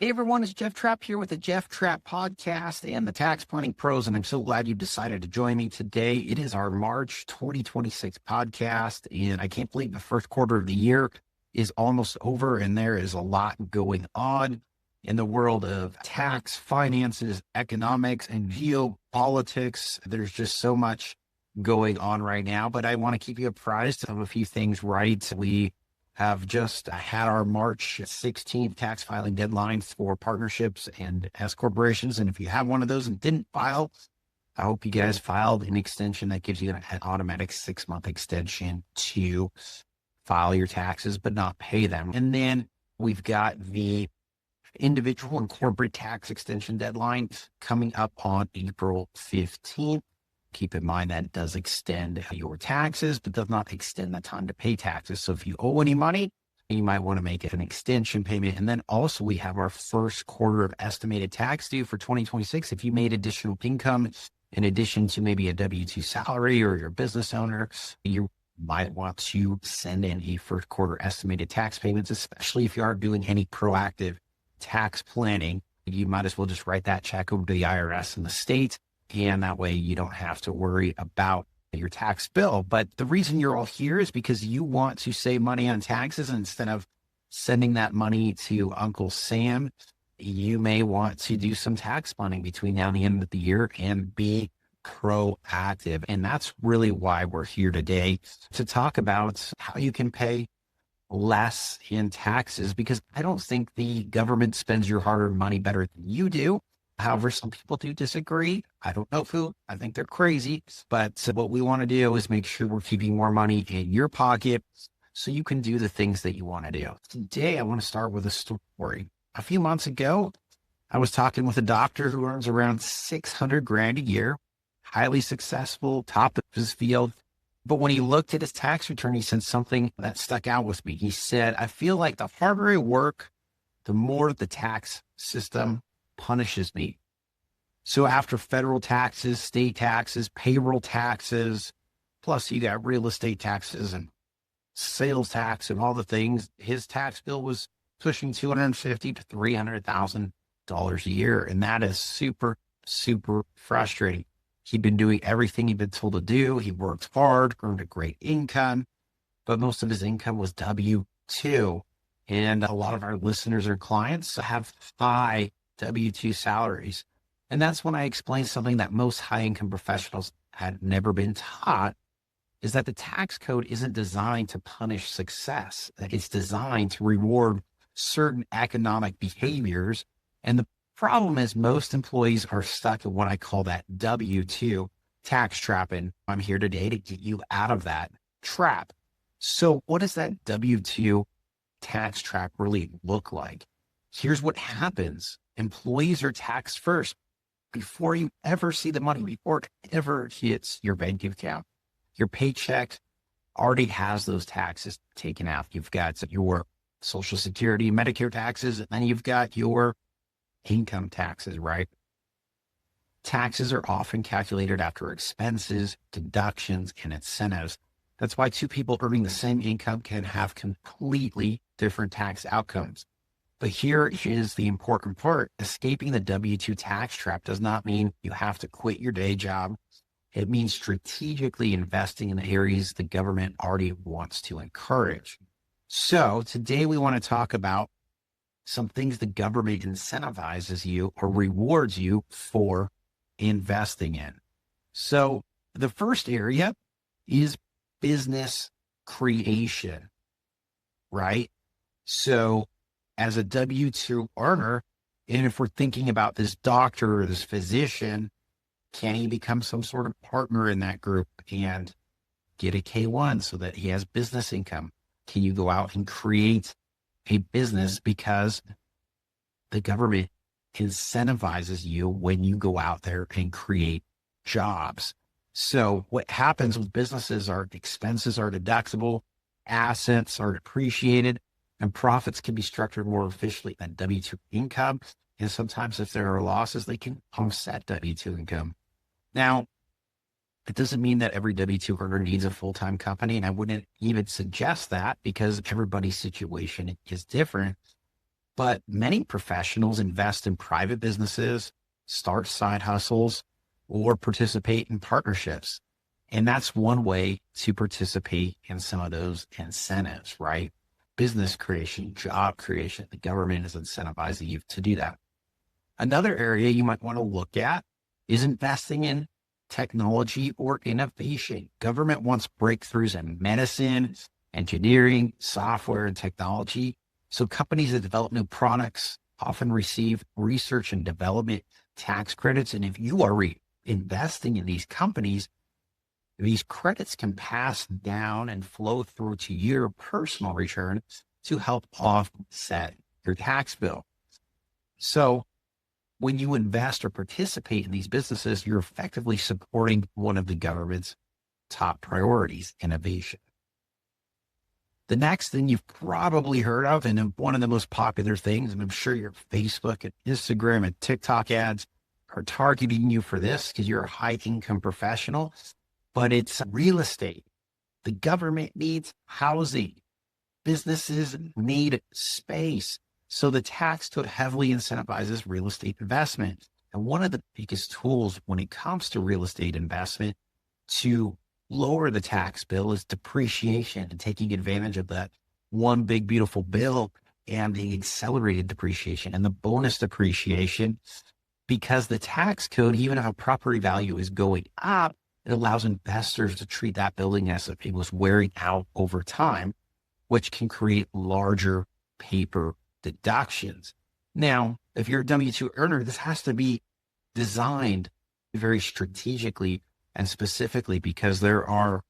Hey everyone, it's Jeff Trapp here with the Jeff Trapp podcast and the Tax Planning Pros, and I'm so glad you decided to join me today. It is our March 2026 podcast, and I can't believe the first quarter of the year is almost over, and there is a lot going on in the world of tax, finances, economics, and geopolitics. There's just so much going on right now, but I want to keep you apprised of a few things, right? We have just had our March 16th tax filing deadlines for partnerships and S corporations. And if you have one of those and didn't file, I hope you guys filed an extension that gives you an automatic 6-month extension to file your taxes, but not pay them. And then we've got the individual and corporate tax extension deadline coming up on April 15th. Keep in mind that does extend your taxes, but does not extend the time to pay taxes. So if you owe any money, you might want to make an extension payment. And then also we have our first quarter of estimated tax due for 2026. If you made additional income in addition to maybe a W-2 salary or you're a business owner, you might want to send in a first quarter estimated tax payments, especially if you aren't doing any proactive tax planning. You might as well just write that check over to the IRS in the state. And that way you don't have to worry about your tax bill. But the reason you're all here is because you want to save money on taxes. And instead of sending that money to Uncle Sam, you may want to do some tax planning between now and the end of the year and be proactive. And that's really why we're here today, to talk about how you can pay less in taxes, because I don't think the government spends your hard-earned money better than you do. However, some people do disagree. I don't know who. I think they're crazy. But what we want to do is make sure we're keeping more money in your pocket so you can do the things that you want to do. Today, I want to start with a story. A few months ago, I was talking with a doctor who earns around $600,000 a year, highly successful, top of his field. But when he looked at his tax return, he said something that stuck out with me. He said, I feel like the harder I work, the more the tax system punishes me. So after federal taxes, state taxes, payroll taxes, plus you got real estate taxes and sales tax and all the things, his tax bill was pushing $250,000 to $300,000 a year. And that is super, super frustrating. He'd been doing everything he'd been told to do. He worked hard, earned a great income, but most of his income was W-2. And a lot of our listeners or clients have high W-2 salaries. And that's when I explained something that most high-income professionals had never been taught, is that the tax code isn't designed to punish success. It's designed to reward certain economic behaviors. And the problem is most employees are stuck in what I call that W-2 tax trap. And I'm here today to get you out of that trap. So what does that W-2 tax trap really look like? Here's what happens. Employees are taxed first before you ever see the money, before it ever hits your bank account. Your paycheck already has those taxes taken out. You've got your Social Security, Medicare taxes, and then you've got your income taxes, right? Taxes are often calculated after expenses, deductions, and incentives. That's why two people earning the same income can have completely different tax outcomes. But here is the important part. Escaping the W-2 tax trap does not mean you have to quit your day job. It means strategically investing in the areas the government already wants to encourage. So today we want to talk about some things the government incentivizes you or rewards you for investing in. So the first area is business creation, right? So as a W-2 earner, and if we're thinking about this doctor or this physician, can he become some sort of partner in that group and get a K-1 so that he has business income? Can you go out and create a business because the government incentivizes you when you go out there and create jobs? So what happens with businesses are expenses are deductible, assets are depreciated, and profits can be structured more efficiently than W-2 income. And sometimes if there are losses, they can offset W-2 income. Now, it doesn't mean that every W-2 earner needs a full-time company. And I wouldn't even suggest that because everybody's situation is different. But many professionals invest in private businesses, start side hustles, or participate in partnerships. And that's one way to participate in some of those incentives, right? Business creation, job creation. The government is incentivizing you to do that. Another area you might want to look at is investing in technology or innovation. Government wants breakthroughs in medicine, engineering, software, and technology. So companies that develop new products often receive research and development tax credits. And if you are investing in these companies, these credits can pass down and flow through to your personal return to help offset your tax bill. So when you invest or participate in these businesses, you're effectively supporting one of the government's top priorities, innovation. The next thing you've probably heard of, and one of the most popular things, and I'm sure your Facebook and Instagram and TikTok ads are targeting you for this because you're a high income professional, but it's real estate. The government needs housing. Businesses need space. So the tax code heavily incentivizes real estate investment. And one of the biggest tools when it comes to real estate investment to lower the tax bill is depreciation and taking advantage of that one big, beautiful bill and the accelerated depreciation and the bonus depreciation, because the tax code, even if a property value is going up, it allows investors to treat that building as if it was wearing out over time, which can create larger paper deductions. Now, if you're a W-2 earner, this has to be designed very strategically and specifically because there are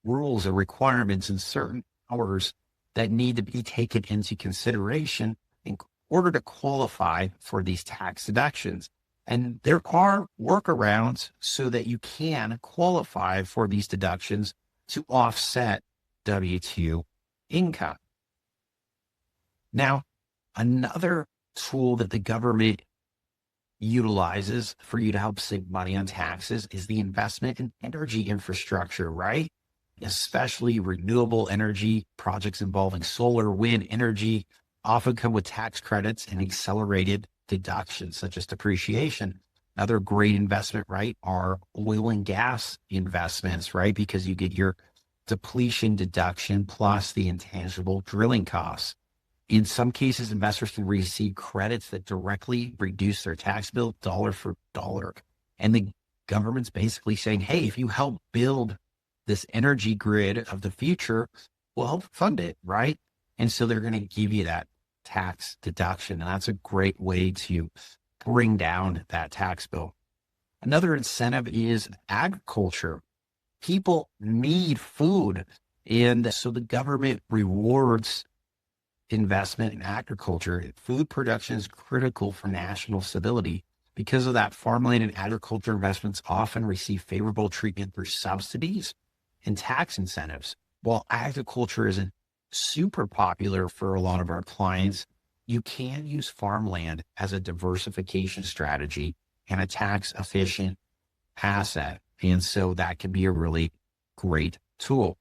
rules or requirements in certain hours that need to be taken into consideration in order to qualify for these tax deductions. And there are workarounds so that you can qualify for these deductions to offset W-2 income. Now, another tool that the government utilizes for you to help save money on taxes is the investment in energy infrastructure, right? Especially renewable energy projects involving solar, wind energy often come with tax credits and accelerated deductions such as depreciation. Another great investment, right, are oil and gas investments, right? Because you get your depletion deduction plus the intangible drilling costs. In some cases, investors can receive credits that directly reduce their tax bill dollar for dollar. And the government's basically saying, hey, if you help build this energy grid of the future, we'll help fund it, right? And so they're going to give you that tax deduction. And that's a great way to bring down that tax bill. Another incentive is agriculture. People need food. And so the government rewards investment in agriculture. Food production is critical for national stability. Because of that, farmland and agriculture investments often receive favorable treatment through subsidies and tax incentives. While agriculture isn't super popular for a lot of our clients, you can use farmland as a diversification strategy and a tax efficient asset. And so that can be a really great tool.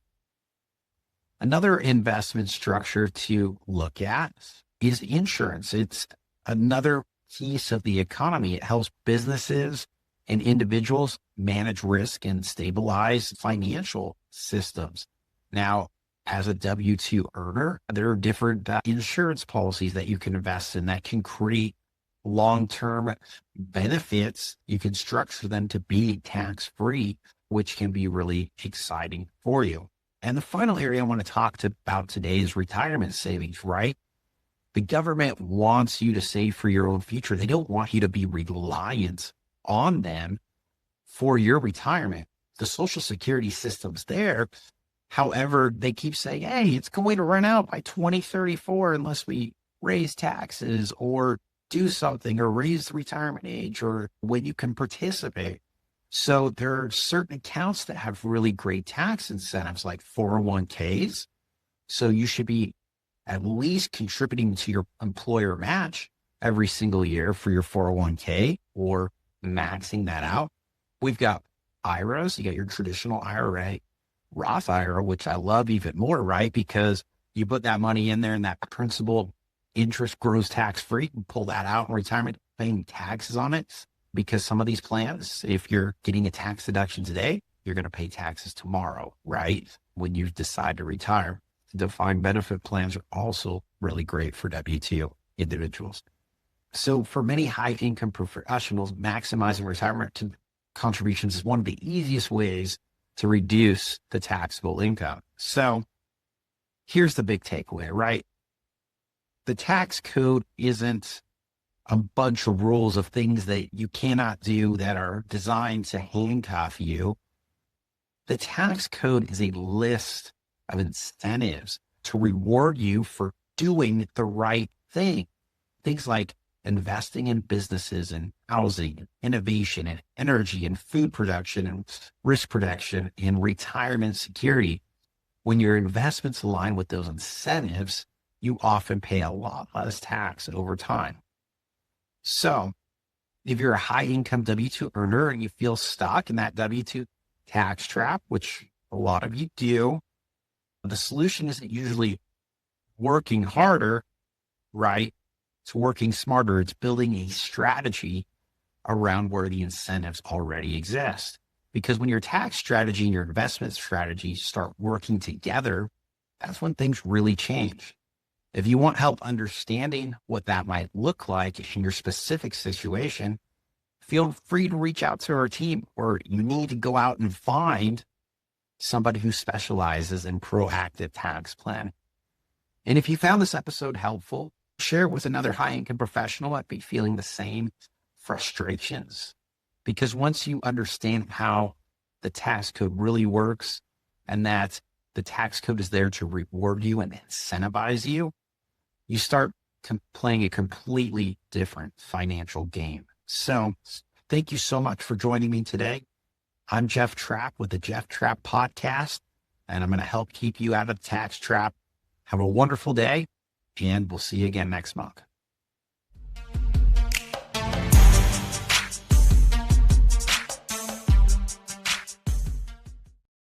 Another investment structure to look at is insurance. It's another piece of the economy. It helps businesses and individuals manage risk and stabilize financial systems. Now, as a W-2 earner, there are different insurance policies that you can invest in that can create long-term benefits. You can structure them to be tax-free, which can be really exciting for you. And the final area I want to talk about today is retirement savings, right? The government wants you to save for your own future. They don't want you to be reliant on them for your retirement. The Social Security system's there. However, they keep saying, hey, it's going to run out by 2034 unless we raise taxes or do something or raise the retirement age or when you can participate. So there are certain accounts that have really great tax incentives like 401ks. So you should be at least contributing to your employer match every single year for your 401k or maxing that out. We've got IRAs. You got your traditional IRA, Roth IRA, which I love even more, right? Because you put that money in there and that principal interest grows tax-free. You pull that out in retirement, paying taxes on it, because some of these plans, if you're getting a tax deduction today, you're going to pay taxes tomorrow, right? When you decide to retire. Defined benefit plans are also really great for W-2 individuals. So for many high income professionals, maximizing retirement contributions is one of the easiest ways to reduce the taxable income. So here's the big takeaway, right? The tax code isn't a bunch of rules of things that you cannot do that are designed to handcuff you. The tax code is a list of incentives to reward you for doing the right thing. Things like investing in businesses and housing, and innovation and energy and food production and risk protection and retirement security. When your investments align with those incentives, you often pay a lot less tax over time. So if you're a high income W-2 earner and you feel stuck in that W-2 tax trap, which a lot of you do, the solution isn't usually working harder, right? It's working smarter. It's building a strategy around where the incentives already exist. Because when your tax strategy and your investment strategy start working together, that's when things really change. If you want help understanding what that might look like in your specific situation, feel free to reach out to our team, or you need to go out and find somebody who specializes in proactive tax planning. And if you found this episode helpful, share it with another high-income professional that might be feeling the same frustrations. Because once you understand how the tax code really works and that the tax code is there to reward you and incentivize you, you start playing a completely different financial game. So thank you so much for joining me today. I'm Jeff Trapp with the Jeff Trapp Podcast, and I'm going to help keep you out of the tax trap. Have a wonderful day, and we'll see you again next month.